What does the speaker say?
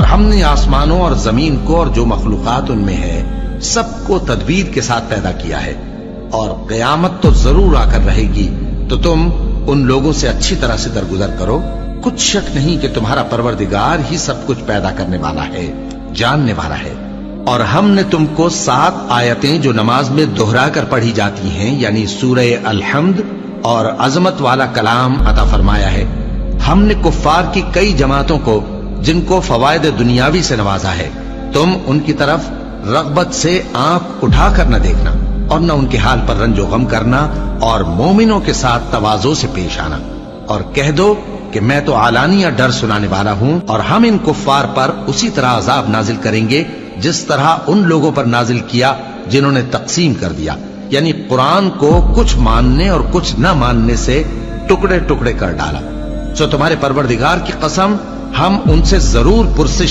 ہم نے آسمانوں اور زمین کو اور جو مخلوقات ان میں ہے سب کو تدبیر کے ساتھ پیدا کیا ہے، اور قیامت تو ضرور آ کر رہے گی، تو تم ان لوگوں سے اچھی طرح سے درگزر کرو۔ کچھ شک نہیں کہ تمہارا پروردگار ہی سب کچھ پیدا کرنے والا ہے، جاننے والا ہے۔ اور ہم نے تم کو 7 آیتیں جو نماز میں دہرا کر پڑھی جاتی ہیں، یعنی سورہ الحمد اور عظمت والا کلام عطا فرمایا ہے۔ ہم نے کفار کی کئی جماعتوں کو جن کو فوائد دنیاوی سے نوازا ہے، تم ان کی طرف رغبت سے آنکھ اٹھا کر نہ دیکھنا اور نہ ان کے حال پر رنج و غم کرنا، اور مومنوں کے ساتھ تواضع سے پیش آنا، اور کہہ دو کہ میں تو اعلانیہ ڈر سنانے والا ہوں، اور ہم ان کفار پر اسی طرح عذاب نازل کریں گے جس طرح ان لوگوں پر نازل کیا جنہوں نے تقسیم کر دیا، یعنی قرآن کو کچھ ماننے اور کچھ نہ ماننے سے ٹکڑے ٹکڑے کر ڈالا۔ سو تمہارے پروردگار کی قسم، ہم ان سے ضرور پرسش